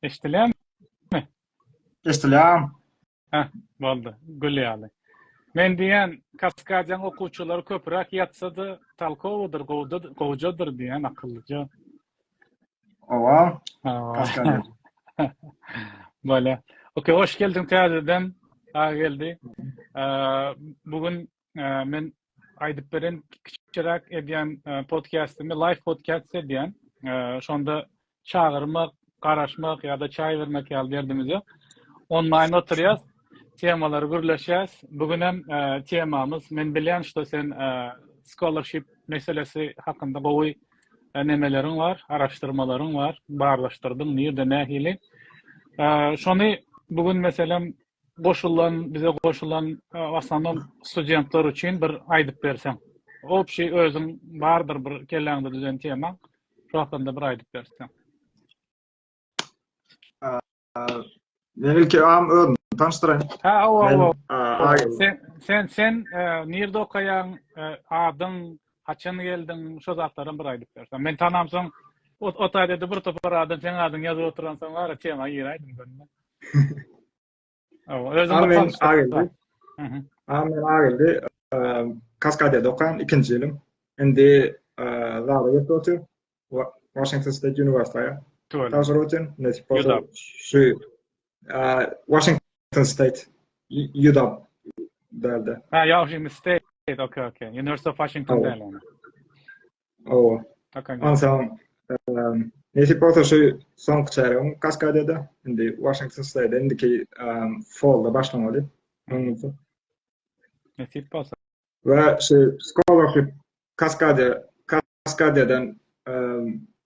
Eşitleyen mi? Estilýän. Heh, boldy. Gülýärli. Men diýen Kaskadyan okuwçylary köpürek ýatsady, talkowydyr, gowjadyr diýen akyllyja. Owa. Ha. Kaskadyan. Böyle. Okey, hoş geldin täzeden. Geldi. Bugün men aýdyp beren kiçirak edýän podcast'ymy live podcast edýän. Şonda çağırmak, garaşmak ýa-da çay vermek ýaly derdimiz ýok. Online oturýas, temaları gürleşýäs. Bugün hem temamız, men bilýän şo sen scholarship meselesi hakynda gowy nemelerin var, araşdyrmalaryň var, barlaşdyrdyň, nirde nähili. Şonu bugün meselem bize goşulan asandan studentler üçin bir aýdyp bersen. Opşy özüň bardyr bir kelläňde düzen tema. Şo hakynda bir aýdyp bersen. Men ilki özüm tanıştyraýyn. Sen nirde okaýan, adyň, haçan geldin, şo zatlaryň bir aýdyp bersen. Men tanamsaň, o taýda bir topar adam sen adyň ýazyp oturansaň gara tema ýeraýdym görme. Amen Agildi. Kaskadya'da okaýan 2-nji ýylim. Endi zara ýetdi Washington State University'ye. Taşerotin näçe bolsa şu Washington State UW derdi. Washington State. Okay. University of Washington derdi. Oh. Ansaň näçe bolsa şu soňky çäregim Kaskadya'da. Endi Washington State'de endiki fallda başlanmaly. Näçe bolsa. Ve şu scholarship Kaskadya'dan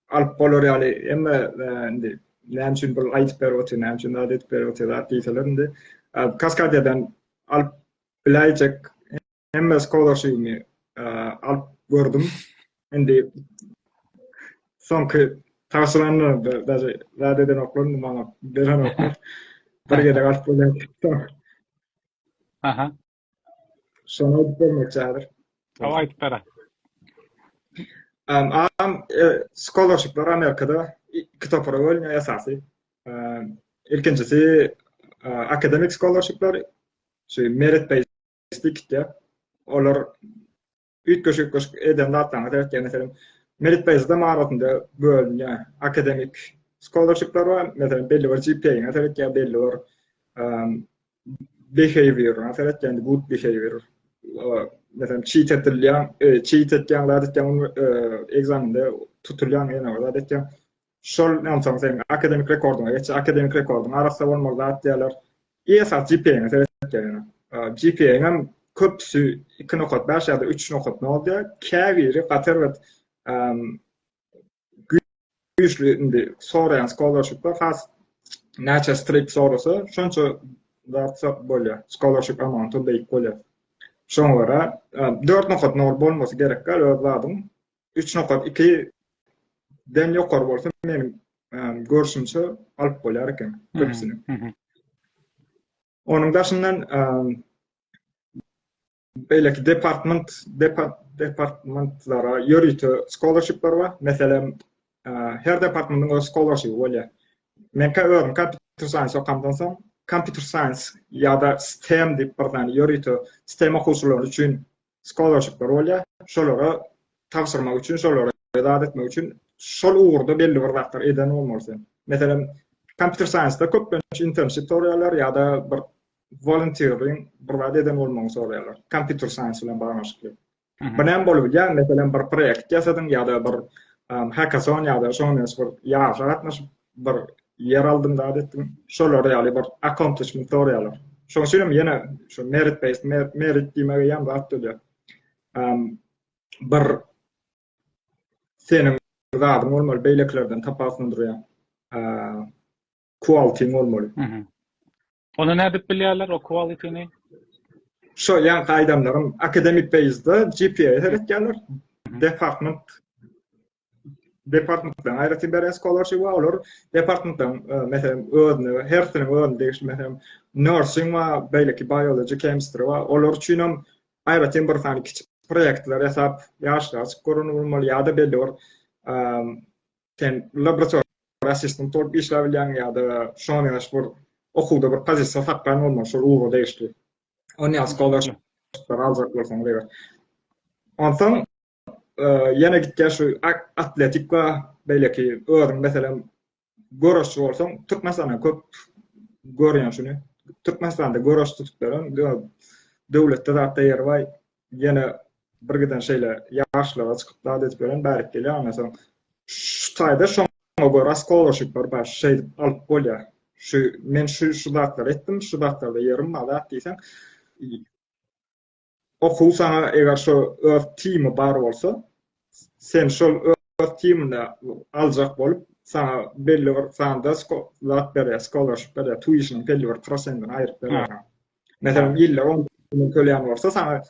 alıp bolar ýaly emme endi näçe bir aýdyp berýär, näçe aýdyp berýär diýseler Kaskadya'dan alıp biläjek emme scholarship'ni alıp gördüm. Endi soňky taşlanýan radeden oklandy maňa beren oklar. Bir ýerde alyp bolýar. Aha. Şonu aýdyp bermekçädir. Aýdyp berä. Scholarship'lar Amerikada iki topara bölünýär esasy. Ilkinçisi akademik scholarship'lar, merit based diýip, olar ütköşük eden zatlaryň dertleri merit based maratynda bölünýär. Akademik scholarship'lar var, mesela belli bir GPA, mesela belli bir behavior, mesela good behavior. Mesela cheat etýän egzaminde tutulýan ýene var etýän. Şol näçe sen akademik rekordyňa ýetdi, akademik rekordyň arasynda bolmaly zat diýerler. Esas GPA mesela etýän. GPA hem köpsü 2 nokat 5 ýa-da 3 nokat boldy. Käbiri gatar we güýçli indi soraýan scholarship'lar has näçe strict sorasa, şonça zat bolýar. Scholarship amounty beýik bolýar. Şoňlara 4 nokat nol bolmasy gerek gal özladyň. 3 nokat 2 den ýokary bolsa menim görüşimçe alyp bolýar eken köpsini. Onuň daşyndan beýleki departmentlara ýörüýte scholarship'lar bar. Meselem her departmentyň öz scholarship'y bolýar. Men özüm computer science okamdan soň computer science ýa-da STEM diýip bir tane ýörüýte STEM okuwçylary üçin scholarship'lar bolýar. Şolara tapşyrmak üçin, şolara edat etmek üçin şol uğurda belli bir wagtlar eden bolmaly. Meselem computer science'da köpünçe internship sorýarlar ýa-da bir volunteering bir wagt eden bolmagy sorýarlar. Computer science bilen baglanşykly. Bilen bolup ýa meselem bir projekt ýasadyň ýa-da bir hackathon ýa-da şoňa bir ýaşa gatnaşyp bir yer aldım da etdim. Şolara ýaly bir accomplishment sorýarlar. Şoň üçin ýene şu merit based merit diýmegi ýa wagt bolýar. Bir senin zadyň bolmaly beýleklerden tapaslandyrýar. Quality bolmaly. Onu nädip bilýärler o qualityni? Şo ýa gaýdamlarym akademik base'da GPA herekýärler. Departmentdan aýraty beren scholarship bar, olar departmentdan meselem özüne hersini öňde meselem nursing we beýleki biology, chemistry we olar üçin hem aýraty bir tane kiçik proyektler ýasap ýaşlar görünür bolmaly ýa-da belli bir laboratuar assistant olup işläbilýän ýa-da şoňa ýaraş bir okuwda bir pozisiýa tapgan bolmaly şol uwga degişli. Onu ýa scholarshiplar aljak bolsaň beýle. Ondan ýene gitýär şu atletik we beýleki öwrüň meselem görüşçü bolsaň Türkmenistanda köp görýän şuny. Türkmenistanda görüş tutuplaryn döwletde zatda ýer bar. Ýene bir giden şeýle ýaşlara çykyp daýat edip beren bärik gelýär. Meselem şu taýda şoňa görä scholarshiplar bar şeý alyp bolýar. Men şu zatlar etdim, şu zatlarda ýerim bar diýsen okuw sana eger şu öz teamy bar bolsa, sen şol öz teaminde aljak bolup sana belli bir sanda zat berýär, scholarship berýär, tuition belli bir prosentini aýryp berýär. Meselem ýylla 10 000 төлän bolsa sana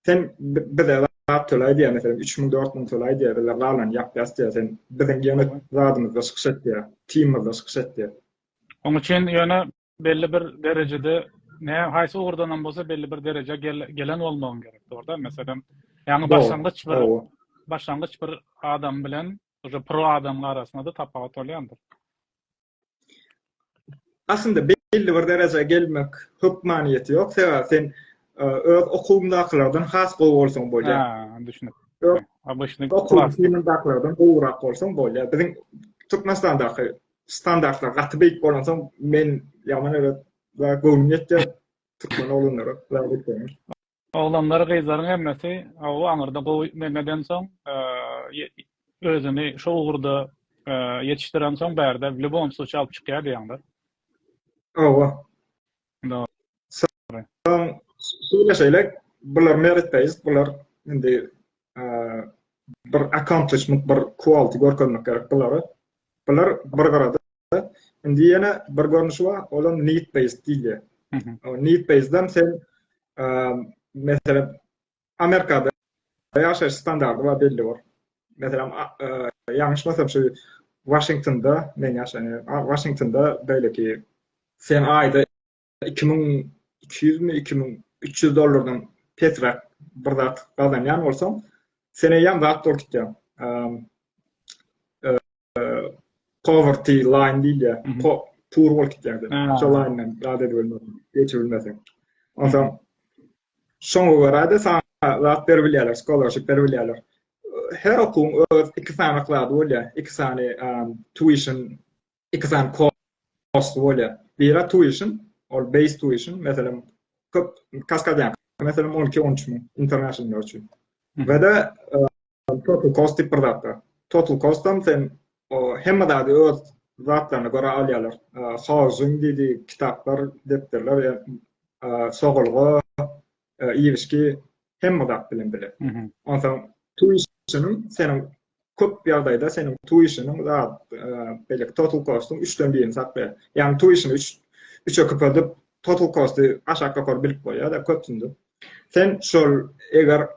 sen bir zat töläýär, meselem 3000 4000 töläýär, bilen galan ýapýasdy, sen biziň ýene zadymyzda şykşetdi, teamymyzda şykşetdi. Onuň üçin ýöne belli bir derejede haýsy ugurdan bolsa belli bir derece gelen bolmagy gerek. Orada meselem ýani başlangyç bir adam bilen oja pro adam arasynda da tapagat bolýandyr. Aslında belli bir derece gelmek hukmaniyeti ýok. Sen öz okuwundakylardan has bolsaň bolýar. Düşünip. Okuwundakylardan gowrak bolsaň bolýar. Biziň Türkmenistandaky standartlar gaty beýik bolansoň men ýaman öýre gowunýetde Türkmen olanlara zäret. Oğlanları gyzlaryň hemmesi o aňyrda gowy soň özüni şo ugurda ýetişdiren soň bärde w любом случае alyp çykýar diýýäňdir. Owa. Şöyle şeyler, bular merit based, bular indi bir accomplishment, bir quality görkezmek gerek bular bir garada. Indi ýene bir görnüşi bar, olam need based diýilýär. O need based'dan sen mesela Amerikada ýaşaş standardy bar belli bar. Mesela ýalňyşmasam şu Washington'da men ýaşaýan Washington'da beýleki sen aýda 2200 mi 2300 dollardan petrak bir zat gazanýan bolsaň sene ýam zat dol gitýär. Poverty line diýilýär. Poor bolup gitýär. Şol line'dan zat edilmeli, geçirilmeli. Ondan şoňa görä sana zat berilýär, scholarship berilýär. Her okuwun öz iki sanaklady bolýar. İki sany tuition, iki sany cost bolýar. Biri tuition, or base tuition, meselem köp kaskadyan, meselem 12-13 min international üçin. Ve de total cost diýip bir zatda. Total cost'dan sen hemme zady öz zatlaryna görä alýarlar. Housing diýdi, kitaplar, depterler, sogulgy, ýeşki hemme zat bilen bilen. Ondan tuition'un senin köp bir ýagdaýda senin tuition'un belki total cost'un 3'den 1'ini saklar. Yani tuition 3'e köpedip total cost'u aşağı yukarı bilip koyar da köpsündür. Sen şol eger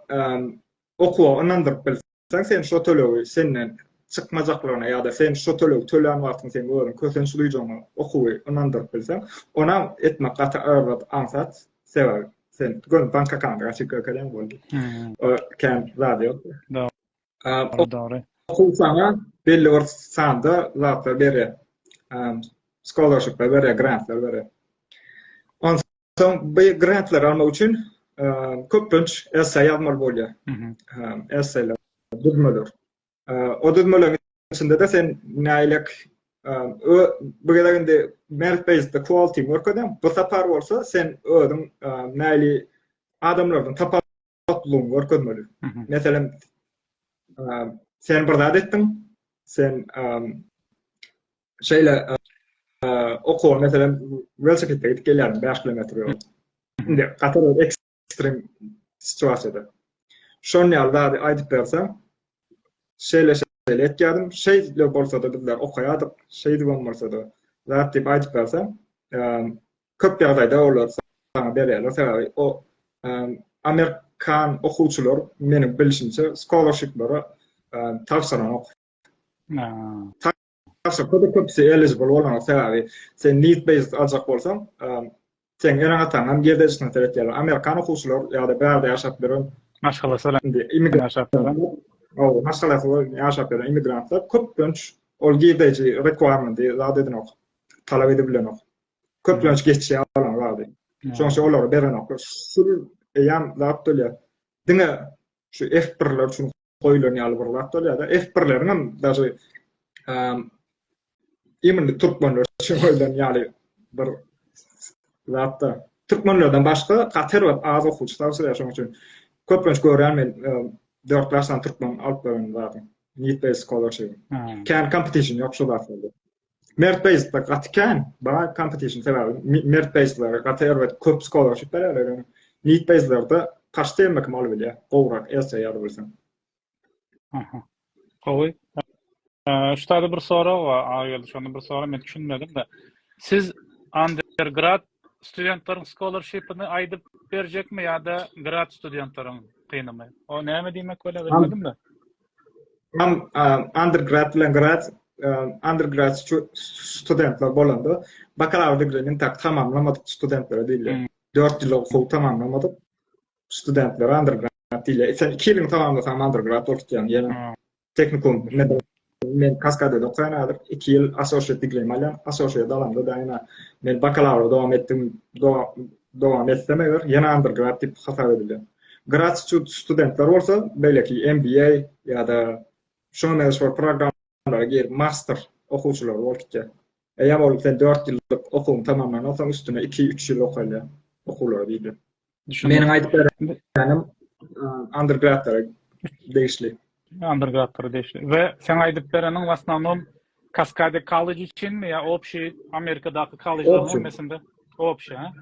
okuwa onandyryp bilsen sen şo tölewi senden çykmajaklaryna ýa-da sen şo tölewi tölen wagtyň sen görün kösen şulyjyňy okuwy onandyryp bilsen ona etmek gaty öwret ansat sebäbi sen gön banka kandyga çykýan boldy. Kan radio. Doğru. Okuw sana belli bir sanda zatlar berýär. Scholarship berýär, grantlar berýär. Ondan bu grantlar almak üçin köpünç essay ýazmaly bolýar. Essaylar, düzmeler. O düzmelerin içinde de sen näýlek bu gelende merit based quality work'dan bu tapar bolsa sen özüň näýli adamlardan tapatlygyny görkezmeli. Meselem sen bir zat etdiň, sen şeýle okuw meselem velosipedde gidip gelýär 5 kilometr ýol. Indi gatar ekstrem situasiýada. Şonu ýalda aýdyp bersem, şeýle etýärdim, şeýle bolsa da bizler okaýardyk, şeýle bolmasa da zat diýip aýdyp bersem, köp ýagdaýda olar sana berýärler. Sebäbi o Amerikan okuwçylar meniň bilişimçe scholarshiplara tavsaran okuw. Köpsi eligible bolan sebäbi sen need based aljak bolsaň sen ýa-da hem girdejine teretýärler. Amerikan okuwçylar ýa-da bärde ýaşap beren maşgalasalar immigrant ýaşap beren immigrantlar köpünç ol gideji requirement zat edin ok. Talap edibilen ok. Köplenç geçişi alan vardı. Şoňça olar beren ok. Sul ýam zat dölýär. Diňe şu F1'ler üçin goýulan ýaly bir zat dölýär da F1'leriň daşy imindi Türkmenler üçin goýulan ýaly bir zat da. Türkmenlerden başga Katar we az okuwçylar şoň üçin köplenç görýän men 4 klassdan Türkmen alyp beren zat. Need-based scholarship. Can competition ýok şu zat. Merit-based da gatken, ba competition sebäbi merit-based'ler gatar we köp scholarship berýärler. Need-based'lerde taşdymak mal bilýär. Gowrak else ýaly bolsa. Aha. Gowy. Şurada bir soru var. Geldi şonu bir soru men düşünmedim de. Siz undergrad studentlaryň scholarship'ini aýdyp berjekmi ýa-da grad studentlaryň kynamy? O näme diýmek bole bilmedim de. Undergrad bilen grad undergrad studentlar bolanda bakalavr degrenin tak tamamlamadyk studentler diýilýär. 4 ýyl okuw tamamlamadyk studentler undergrad diýilýär. Sen 2 ýyl tamamlasam undergrad bolýan ýene teknikum men Kaskady'da okuyan adyr 2 ýyl associate degree alýan, associate alanda da ýene men bakalavr dowam etdim, dowam etsem eger ýene undergrad diýip hasap edilýär. Grad studentler bolsa beýleki MBA ýa-da şoňa şol programlara gir master okuwçylar bolýar. Eýer ol sen 4 ýyllyk okuwuň tamamlanaň üstüne 2-3 ýyl okuýar. Okuwlar diýdi. Meniň aýdyp berenim undergradlara değişli. Undergradlara değişli. Ve sen aýdyp bereniň wasnanom Cascade College üçinmi ýa opşy Amerikadaky college'lar mesinde? Opşy, ha?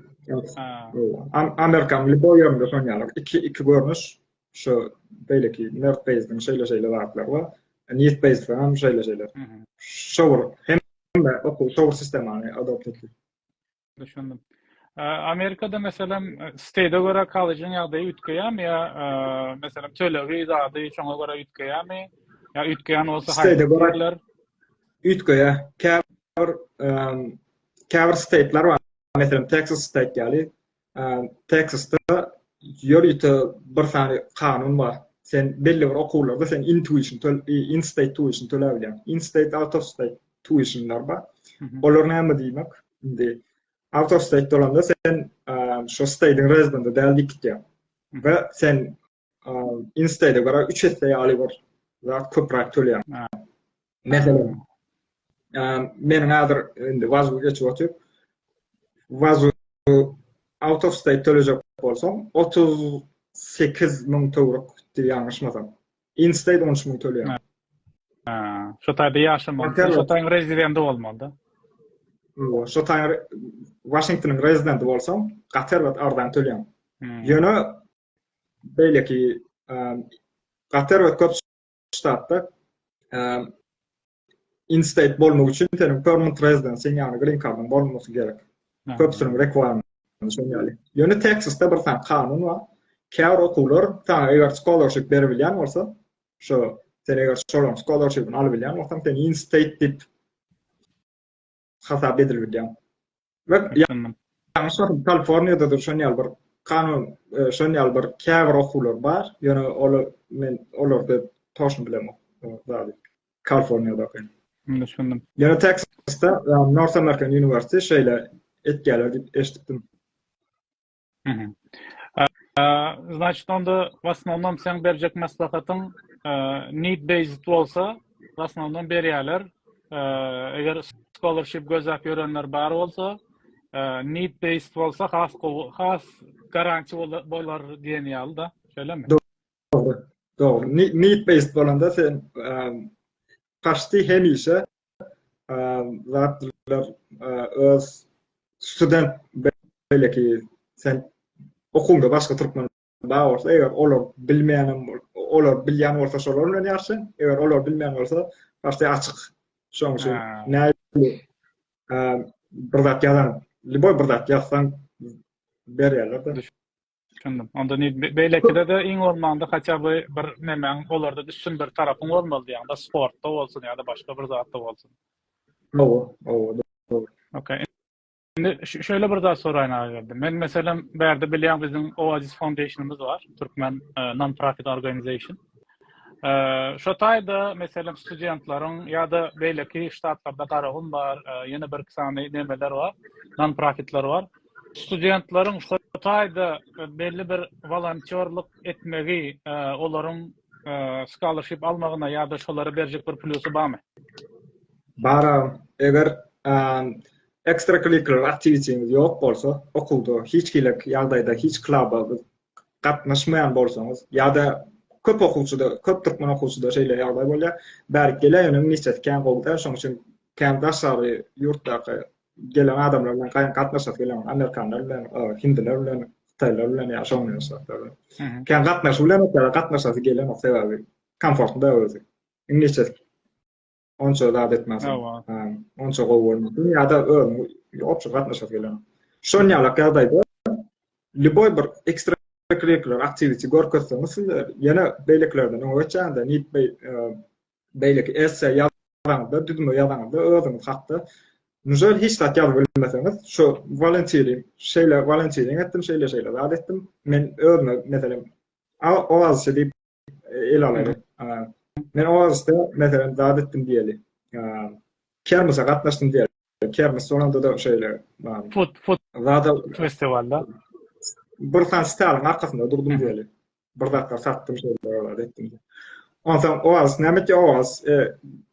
Amerikan Liboyer'de soňýarlar. Iki görnüş şu beýleki merit-based şeýle wagtlar bar. Need-based hem şeýle. Şowr hem okuw şowr sistemany adopt etdi. Düşündüm. Amerikada mesela state'e göre college'ın ýagdaýy ütkeýärmi ýa mesela tölebi zady şoňa göre ütkeýärmi ýa ütkeýän bolsa haýdyrlar ütkeýär. Käbir state'ler bar. Mesela Texas state ýaly. Texas'da ýöríte bir sany kanun bar. Sen belli bir okuwlarda sen in-state tuition töläp bilýän. In-state, out-of-state tuitionlar bar. Olar näme diýmek? Indi out of state dolanda sen şu state'in residenti däldik diýär. Ve sen in state'e göre 3 etse ýaly bir zat köprak töleýär. Mesela meniň adyr indi wazu geçip oturup wazu out of state төлejek bolsam 38.000 tawruk diýip ýangyşmasam. In state 13.000 töleýär. Şu taýda ýaşamak, şu taýda rezidenti bolmaly. Şu taýda Washington'ın rezidenti bolsam, Qatar we ardan töleýär. Ýöne beýleki Qatar we köp ştatda in-state bolmak üçin senin permanent residency ýa-ni green card'ın bolmasy gerek. Köpsüniň requirementy şoňaly. Ýöne Texas'da bir tane kanun bar. Käbir okuwlar taň eger scholarship berilýän bolsa, şu sen eger şol scholarship'ini alyp bilýän bolsaň sen in-state diýip hasap edilýär. Ve ýa-ni Kaliforniýada da şoňal bir kanun, şoňal bir käbir okuwlar bar. Ýöne men olарды toşun bilemok. Kaliforniýada okuyň. Düşündüm. Ýöne Texas'da North American University şeýle etkiler diýip eşitdim. Значит, onda в основном sen berjek maslahatyň need-based bolsa, в основном berýärler. Eger scholarship gözläp ýörenler bar bolsa, need-based bolsa has garanti bolar diýen ýaly da, şeýlemi? Doğru. Need-based bolanda sen paşty hemişe zatlar öz student belki sen okulda başga türkmen bar bolsa, eger olar bilýän bolsa şolar bilen ýaşy, eger olar bilmeýän bolsa paşty açyk. Şoň üçin näme bir zat ýazan, liboy bir zat ýazsaň berýärler da. Düşündüm. Onda beýlekide de iň bolmanda haça bir nemeň olarda düşün bir tarapyň bolmaly diýär. Da sportda bolsun ýa-da başga bir zatda bolsun. Doğru. Okay. Şimdi şöyle bir daha soraýan geldi. Men mesela berde bilýän bizim Oasis Foundation'ımız var. Türkmen non-profit organization. Şo taýda meselem studentlaryň ýa-da beýleki ştatlarda garagyň bar, ýene bir sany nemeler bar, non-profitler bar. Studentlaryň şo taýda belli bir volontörlük etmegi, olaryň scholarship almagyna ýa-da şolary berjek bir plusy barmy? Bara eger extracurricular activity'niz ýok bolsa, okulda hiç kilik ýagdaýda hiç klubda gatnaşmaýan bolsaňyz ýa-da köp okuwçyda, köp türkmen okuwçyda şeýle ýagdaý bolýar. Bäri geleýänim niçetken gowda, şoň üçin kandaşary ýurtdaky gelen adamlar bilen gatnaşat gelen amerikanlar bilen, hindiler bilen, taýlar bilen ýaşaýan. Kan gatnaşy bilen gatnaşat gelen sebebi komfortda özi. Niçet onça da etmezsin. Onça gowormady ýa-da opçy gatnaşat gelen. Şoň ýaly ýagdaýda liboy bir extracurricular activity görkezseňiz ýene beýleklerden öňeçende nit beýleki essay ýazganda, düzme ýazganda özüňiz hakda nüzel hiç zat ýazyp bilmeseňiz, şu volunteering etdim, şeýle zat etdim. Men özüme meselem oaz diýip elalary. Men ozda meselem zat etdim diýeli. Kermese gatnaşdym diýeli. Kermes sonunda da şeýle Food zada festivalda bir festivalin arkasında durdum diýeli. Bir dakika sattım şeýle etdim. Ondan oaz näme oaz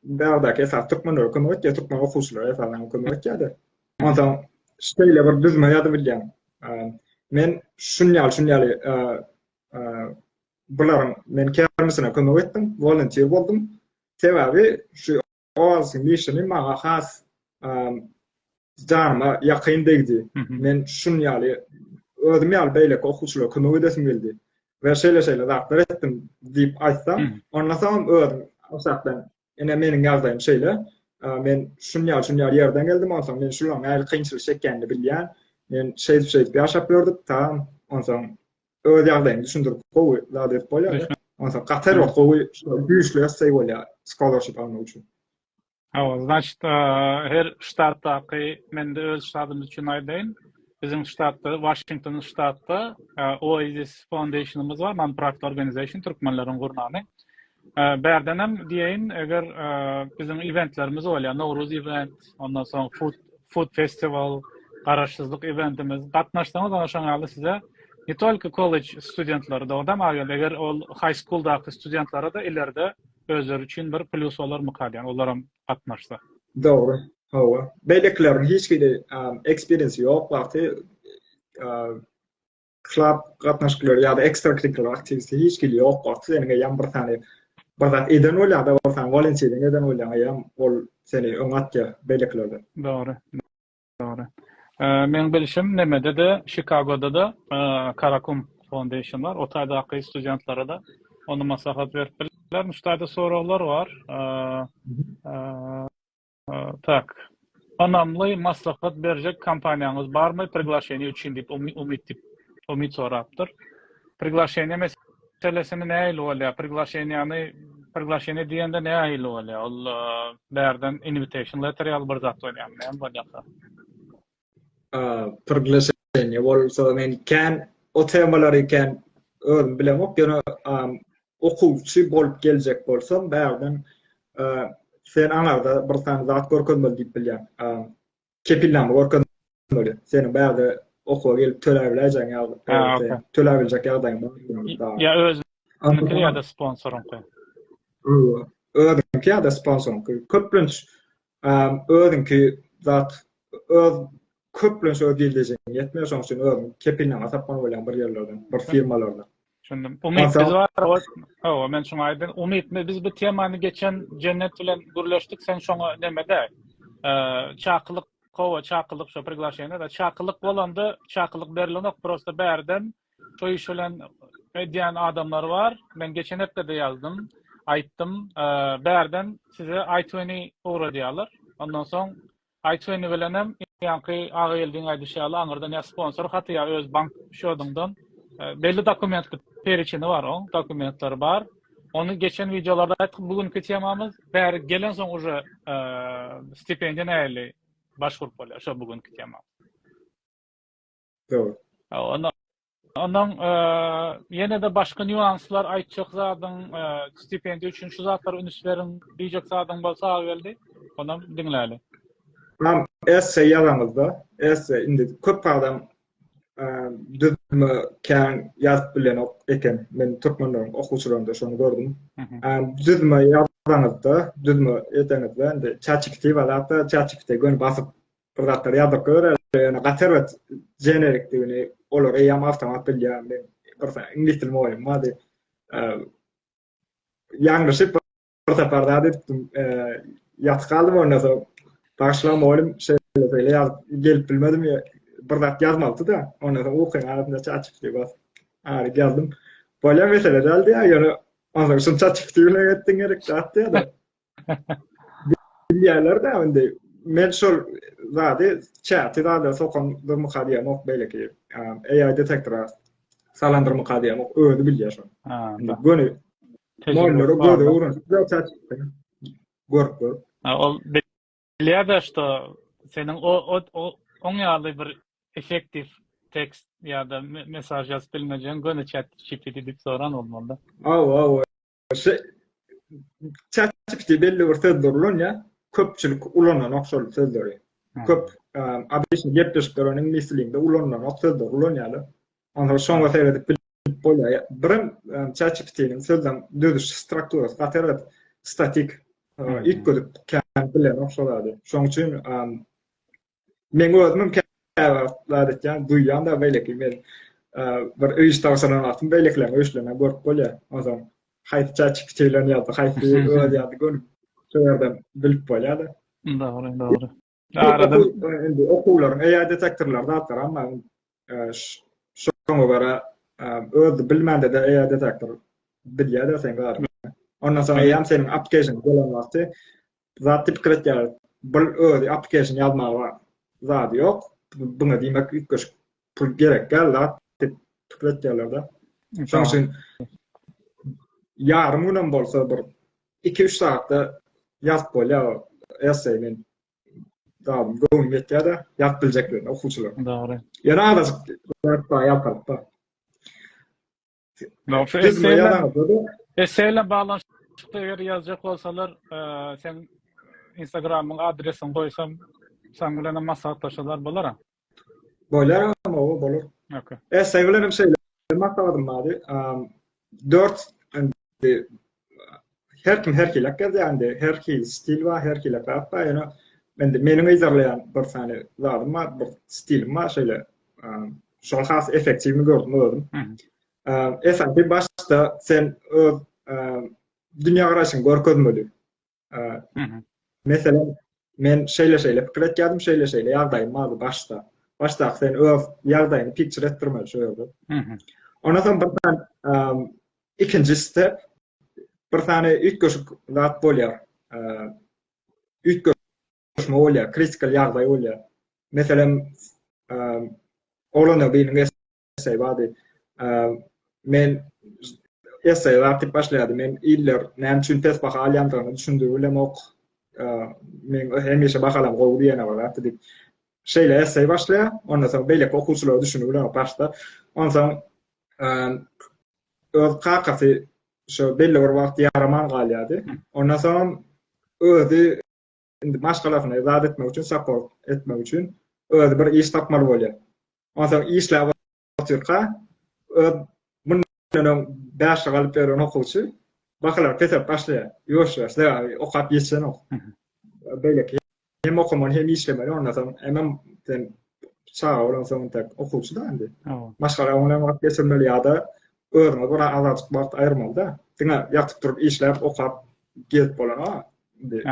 bärdäki esas türkmen ökümet ýa türkmen okuwçylar esalan ökümet ýa-da. Ondan şeýle bir düzme ýazyp bilýän. Men şunýaly bularyň men kermesine kömek etdim, volunteer boldum. Sebebi şu oaz missioni maňa has janyma ýakyn degdi. Men şunýaly özüm ýaly beýleki okuwçylara kömek edesim geldi. Ve şeýle zatlar etdim diýip aýtsam, ondan soň özüm osatdan ene meniň ýagdaýym şeýle, men şunýaly ýerden geldim, ondan soň men şularyň näme kynçylyk çekkenini bilýän, men şeýle ýaşap gördüm, tamam, ondan soň öz ýagdaýymy düşündirip gowy zat edip bolýar. Ondan soň gatar wagt gowy güýçli essay bolýar scholarship almak üçin. Значит, her ştatdaky, men de öz ştatymyz üçin aýdaýyn. Bizim ştatda, Washington ştatda Oasis Foundation'ımız var, non-profit organization, Türkmenlerin gurnany. Berdenem diýeýin, eger bizim eventlerimiz bolýar, Nowruz event, ondan soň food festival, garaşsyzlyk eventimiz, gatnaşsaňyz ana şoňaly size ne tolky college studentlary da odam aýal, eger ol high school'daky studentlara da ileride özleri üçin bir plus bolar mukadyan, olaram gatnaşsa. Dogry. Hawa. Beýleklerin hiç kide experience ýok wagty club gatnaşyklar ýa-da extracurricular activity hiç kide ýok wagty seni ýan bir tane bir zat eden bolýar da bir tane volunteering eden bolýar ýa ol seni öňatja beýleklerde. Dogry. Men bilişim nemede de Chicago'da da Karakum Foundation var. O taýdaky studentlara da onu maslahat beripler. Müştaýda soralar var. Tak. Anamly maslahat berjek kampaniýaňyz barmy? Приглашение üçin diýip umid sorapdyr. Приглашение meselesini näýil bolýar? Приглашение diýende näýil bolýar? Ol bärden invitation letter ýaly bir zat bolýar. Näme bolýar? Приглашение bolsa men o temalary özüm bilemok, ýöne okuwçy bolup geljek bolsam bärden sen anarda bir tane zat görkezmeli diýip bilýän. Kepilläme görkezmeli. Senin bäde okuwa gelip töläbilecek ýa-da töläbilecek ýagdaýyň bar. Ya özüňki ýa-da sponsoruňky. Özüňki ýa-da sponsoruňky. Köplünç özüňki zat köplünç ödýilecek ýetmeýär, şoň üçin özüň kepilläme tapman bolýan bir ýerlerden, bir firmalardan. Şundum. Umid biz var. Men şoňa aýdym. Umid biz bu temany geçen Cennet bilen gürleşdik. Sen şoňa nemede? Çaklyk, kowa çaklyk şo приглашение da çaklyk bolanda, çaklyk berilenok prosta bärden şo iş bilen edýän adamlar var. Men geçen hepde de ýazdym, aýtdym, bärden size i20 ura diýerler. Ondan soň i20 bilenem ýa-ki agylyň aýdyşaly aňyrdan ýa sponsor haty ýa öz bank şodundan belli dokument periçini var, o dokumentler var. Onu geçen videolarda aytdık. Bugünkü temamız bäri gelen soň uje stipendiýa näýeli başvurup bolýar. Şo bugünkü tema. Doğru. Onu Ondan yine de başka nüanslar aytjak zadyň stipendiýa üçin şu zatlar ünslerin diýjek zadyň bolsa geldi. Ondan dinläli. Tam essay ýazamyzda, essay indi köp adam düzme kän ýazyp bilen eken. Men türkmenleriň okuwçylarynda şonu gördüm. Düzme ýazamyzda, düzme eteňizde indi ChatGPT we hatta ChatGPT gön basyp bir zatlar ýazyp görýär. Ýani gaterwet generik diýeni olar eýam awtomat bilýär. Men bir ingliz dilini öwrenmadi. Ýangyşyp bir seferda etdim. Ýatyp kaldym ondan soň başlama oğlum şöyle ya gelip bilmedim ya bir zat yazmaldı da ondan sonra okuyun arasında ChatGPT bas. Geldim. Böyle mesele geldi ya yani ondan sonra ChatGPT ile gittin gerek attı ya da bilýärler de önde men şol zady chat'y da sokandyrmy kadýamok belki AI detektora salandyrmy kadýamok öňe bilýär şol. Göni mollary göde urun ChatGPT görüp ol bilýär što senin oň ýaly bir efektiv tekst ýa-da mesaj ýazyp bilmejen göne ChatGPT diýip soran bolmaly. ChatGPT belli bir sözdürlün ya köpçülük ulanan şol sözdürü. Köp abisini ýetmişleriň mislinde ulanan sözdürlün ýaly. Onda şoňa seredip bilip bolýar. Birim ChatGPT'niň sözden düzüş strukturasy gaterwet statik ilk görüp kän bilen okşalady. Şoň üçin men özüm käwatladyk duýýan da belki men bir öýüş tawsanan atym belekler öýüşlerine görüp bolýar. Ozan haýt ChatGPT bilen ýazdy, haýt öz ýazdy görüp şoňardan bilip bolýar. Dogry. Arada endi okuwlaryň AI detektorlarda atlar amma şoňa gara öz bilmende de AI detektor bilýär da sen gar. Ondan sonra ýam senin application gelen wagty zat tipik etýär. Bir öz application ýazmaga zat ýok. Buna diýmek ýetmiş pul gerek geldi tipik etýärler-de. Şoň üçin ýarym günem bolsa bir 2-3 saatda ýazyp bolýar essay men dağım göğüm yetýär de ýazyp biljekler okuwçylar. Dogry. Ýa-da azak ýazyp No, essay'le bağlantıda eğer yazacak olsalar sen Instagram'ın adresini koysam sen bilen maslahatlaşalar bolar ha? Bolar ama o bolur. Okay. Essay bilen şeyle maktabadım bari. 4 her kilak geldi her kil stil var her kilak var yani benim izarlayan bir tane zadım var bir stilim var şöyle şol has efektivini gördüm. Efendim başta sen dünya garaşyn görkezmeli. Mesela men şeýle fikir etýärdim, şeýle ýagdaýym vardy başta. Başta sen öz ýagdaýyny picture etdirmeli şöyle. Ondan soň bir tane ikinji step bir tane üýtgeşik zat bolýar. Üýtgeşme bolýar, kritikal ýagdaý bolýar. Mesela olana benim essay vardy. Men essay atyp başlaýardy. Men iller näme üçin test baha alýandygyny düşündirýärem ok. Men hemişe bakalam gowy diýene bar atdyk. Şeýle essay başlaýar. Ondan soň beýle okuwçylar düşünýärler başda. Ondan soň öz kakasy şu belli bir wagt ýaraman galýady. Ondan soň özi indi maşgalasyny izah etmek üçin, support etmek üçin özi bir iş tapmaly bolýar. Ondan soň işläp oturka bundan ders galyp beren okuwçy bakalar kesip başlaýar. Ýoşlar, okap ýetsen ok. Belki hem okuman hem işlemeli ondan soň hemen sen sağa olan soň tak okuwçy da indi. Maşgala oňa wagt geçirmeli ýa-da örme bir azatlyk wagt aýyrmaly da. Diňe ýatyp durup işläp okap gelip bolan indi.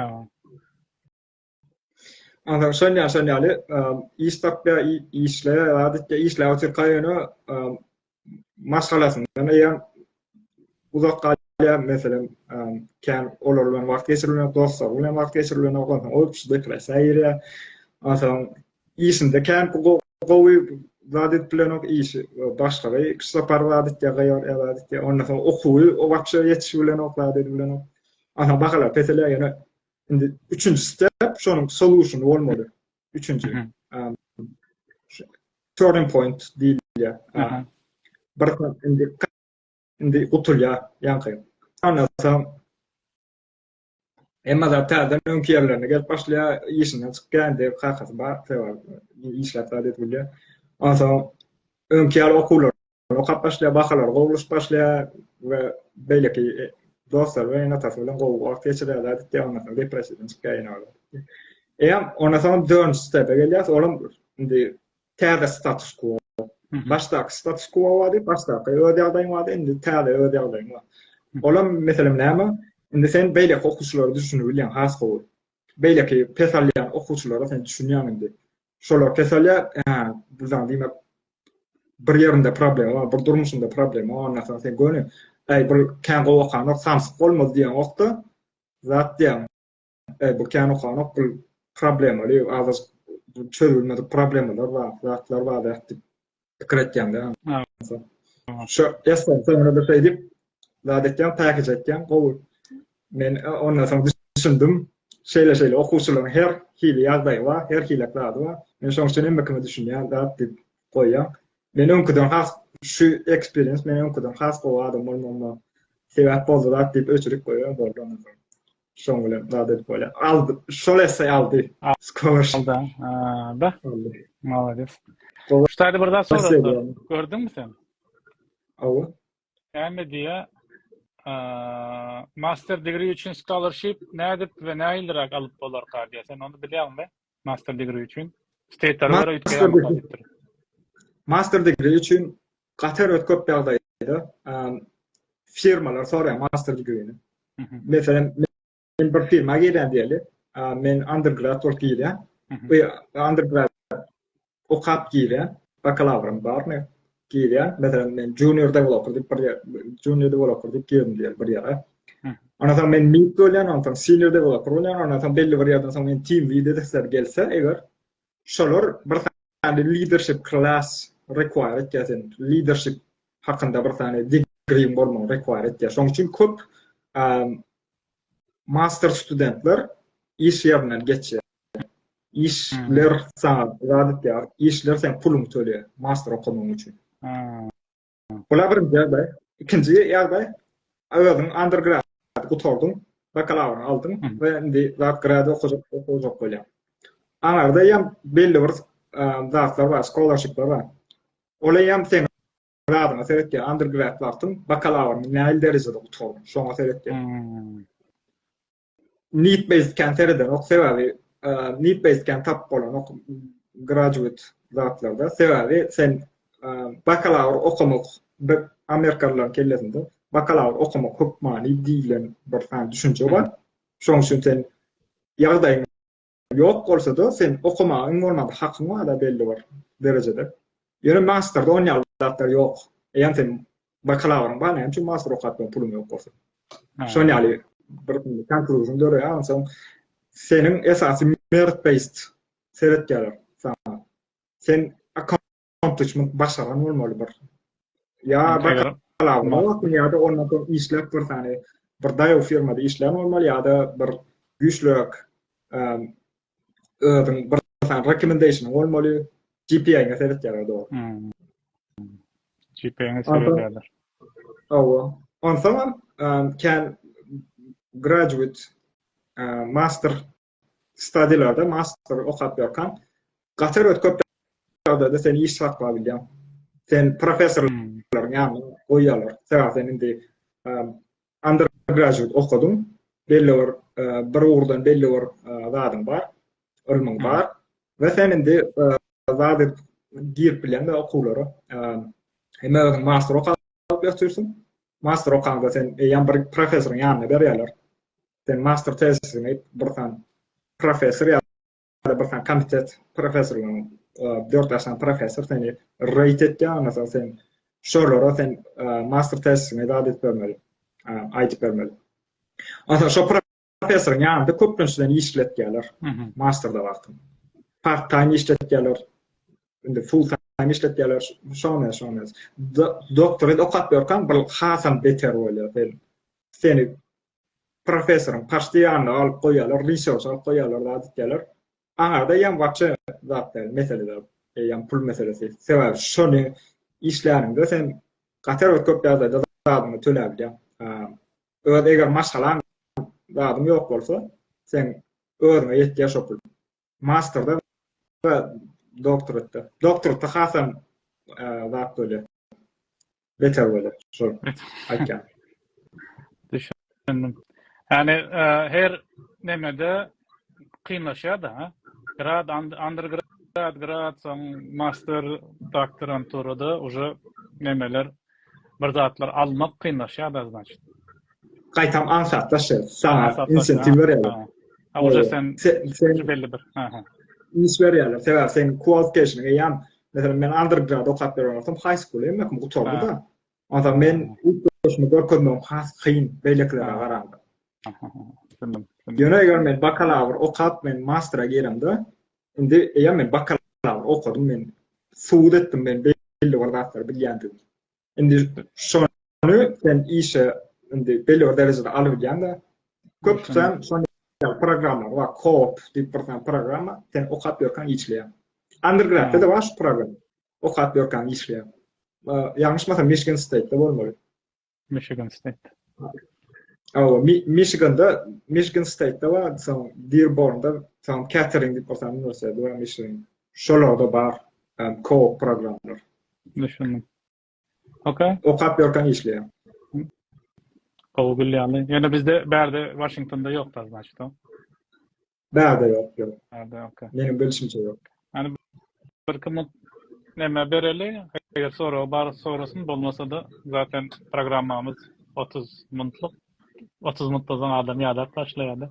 Andan şonýaly iştapda işle oturkaýyny maşgalasyndan ýa uzak galýar mesela kän olar bilen wagt geçirilýän dostlar bilen wagt geçirilýän okan opşyda klasaýra asan işinde kän gowy zadyt bilen ok iş başlagy kısa parwadyt ýa-da ondan soň okuwy o wagtça ýetişi bilen ok zadyt bilen ok ana bakalar peseler ýa-da indi 3-nji step şonuň solution bolmaly 3-nji turning point diýilýär. bir indi gutulya yankı. Ondan soň emma da täze öňki ýerlerine gelip başlaýar, işinden çykýan diýip kakasy bar, işläp adet bilýär. Ondan soň öňki ýer okullar okap başlaýar, bakalar gowuluş başlaýar we beýleki dostlar we ýene-täze bilen gowy wagt geçirýär diýip ondan soň depressiýadan çykýar. Ondan soň dördüncü step'e gelýär, olam indi täze status quo. Başdaki status quo wady, başdaki öde ýagdaýyň wady, indi täze öde ýagdaýyň bar. Olam meselem näme? Indi sen beýleki okuwçylary düşünüp bilýän has gowy. Beýleki pesalýan okuwçylary sen düşünýän indi. Şolar pesalýar, bu zat diýmek bir ýerinde problem bar, bir durmuşynda problem bar, ondan soň sen göni, bir kän gowy okanok samsyk bolmaz diýen wagtda zat diýen, bu kän okanok bir problem bar, azaz çözülmedi problemler bar, zatlar bar diýip pikir etýände. Şu esen sonra bir şey diýip zat etýän, package etýän gowy. Men ondan soň düşündüm, şeýle okuwçylaryň her hili ýagdaýy bar, her hilekler bar. Men şoň üçin emekime düşünýän zat diýip goýýan. Men öňküden has şu experience, men öňküden has gowy adam bolmama sebäp boldy zat diýip öçürik goýýan boldy. Şoň bilen zat diýip goýýan. Aldy, şol esse aldy. Scholarship. Da. Malades. Ştaýda bir daha soralar. Gördüňmi sen? Awa. Äme diýe master degree üçin scholarship nädip we näýildirak alyp bolar diýe. Sen onu bilýärmi? Master degree üçin state'lara ütkäýär. Master degree üçin Qatar ötkop ýagdaýda firmalar soraýar master degreeni. Meselem men bir firma girän diýeli, men undergrad bolup girän. Bu undergrad okap girän, bakalavrum barmy? Girän. Meselem men junior developer diýip girdim diýeli bir ýere. Ondan soň men mid bolýan, ondan soň senior developer bolýan, ondan soň belli bir ýerden soň men team leader gelse, eger şolar bir tane leadership class require etýär, leadership hakynda bir tane degree bolmagy require etýär. Şoň üçin köp master studentler iş ýerinden geçýär. İşler sana rahat ýar, işler sen pulunu töleýär master okumagy üçin. Bular birinji ýagdaý. Ikinji ýagdaý, öwrüň undergrad gutardym, bakalavr aldım we indi grad okujak bolýar. Anarda ýam belli bir zatlar bar, scholarshipler bar. Ola ýam sen radyna seretdi, undergrad wagtym, bakalavr näil derejede gutardym. Şoňa seretdi. Need based kanterden oksewaly, need based kan tap bolan graduate zatlarda sewaly sen bakalavr okumak bir Amerikalılar kellesinde bakalavr okumak çok mani diýilen bir fan düşünje bar. Şoň üçin sen ýagdaýyň ýok bolsa da sen okumagyň bolmady hakyň bar da belli bir derejede. Ýöne masterda oňýar zatlar ýok. Eýan sen bakalavryň bar, näme üçin master okatmaň pulum ýok bolsa. Şoň ýaly bir conclusion görýär, soň senin esasy merit based seretýärler sana. Sen accomplishment başaran bolmaly bir. Ya bakalavr ýa-da ondan soň işläp bir tane bir daýaw firmada işlän bolmaly ýa-da bir güýçlük bir tane recommendation bolmaly. GPA-ňa seretýärler dogry. GPA-ňa seretýärler. Awa. Ondan soň can graduate master study'larda master okap ýarkan Qatar ötkop ýagdaýda sen iş tapma bilýän. Sen professorlar ýa-ni goýýarlar. Sen indi undergraduate okudum. Belli bir urdan belli bir zadyň bar, ilmiň bar we sen indi zady girip bilen de okuwlary hem master okap ýatyrsyn. Master okanda sen ýa bir professoryň ýanyna berýärler. Sen master tesisini bir tane profesör ýa-da bir tane komitet professoryň 4 ýaşan professor seni rate etýär, sen şolara sen master tesisini adyp bermeli. Aýdyp bermeli. Ondan şo professoryň ýanynda köpünçeden işletýärler. Masterda wagtym. Part time işletýärler. Indi full time işletýärler. Şoňa. Doktorat okap ýarkan bir hasan beter bolýar. Seni professorun paşdiýanyna alyp goýýarlar, research alyp goýýarlar, adypdylar. Aňarda ýam wagtça zatlar meseleler, ýam pul meselesi. Sebäbi şonu işlärinde sen Gater köp ýagdaýda dadymy töläp bilýär. Öňe eger maşgalan dadym ýok bolsa, sen öňe ýetýär şopul. Masterda we doktoratda. Doktoratda hasam zat bolýar. Beter bolýar. Şol aýtýan. Düşündüm. Yani her nemede kıyınlaşıyor da ha. Grad, undergrad, grad, master, doktorantura da уже nemeler, bir zatlar almak kıyınlaşıyor da значит. Gaýtam ansatlaşy, sana insentiv berýär. Уже sen belli bir. Iş berýärler. Sebäp sen qualification'a ýan, mesela men undergrad okap berýärdim, high school emmek gutordy da. Onda men ilk başyma görkezmem has kıyın beýleklere garanda. Ýöne eger men bakalavr okap men master'a giremde, indi eýer men bakalavr okudum men suwd etdim men belli bir zatlar bilýändim. Indi şonu sen işe indi belli bir derejede alyp bilýände köpsen şonu programlar var, co-op diýip bir program sen okap ýörken işleýär. Undergrad'da da var şu program. Okap ýörken işleýär. Ýalňyşmasam Michigan State'de bolmaly. Michigan State. Michigan State'de var, Dearborn'da catering departmanı üniversitesi var, Michigan. Şolarda bar co-op programlar. Düşündüm. Okay. Okap ýörken işleýär. Kabul ýaly. Yani bizde berde Washington'da yok da значит. Bäde ýok. Berde okay. Benim bilişimçe ýok. Yani bir kımıt neme bereli, eğer sonrasın bolmasa da zaten programmamız 30 minutlyk. 30 minutdan adam ýadap başlaýardy.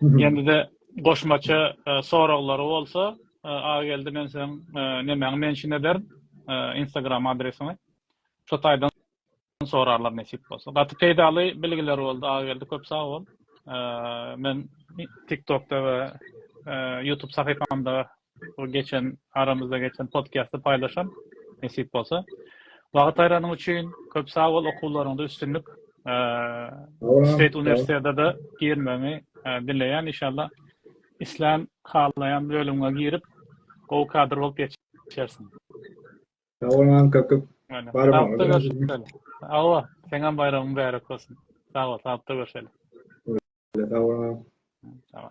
Endi de goşmaça soraglary bolsa, geldi men sen nemäň menşin ederim, Instagram adresini. Şo taýdan sorarlar nesip bolsa. Gaty peýdaly bilgiler boldy, geldi köp sag bol. Men TikTok'ta we YouTube sayfamda o aramızda geçen podcast'ı paylaşan nesip bolsa. Wagt aýranyň üçin köp sag bol, okuwlaryňda üstünlük. State Üniversitede de girmemi dileyen inşallah İslam halayan bölümüne girip o kadr bolup geçersin. Tamam köp. Allah seňem bayramyň bärik bolsun. Sag ol, tapda görüşelim. Tamam. Tamam.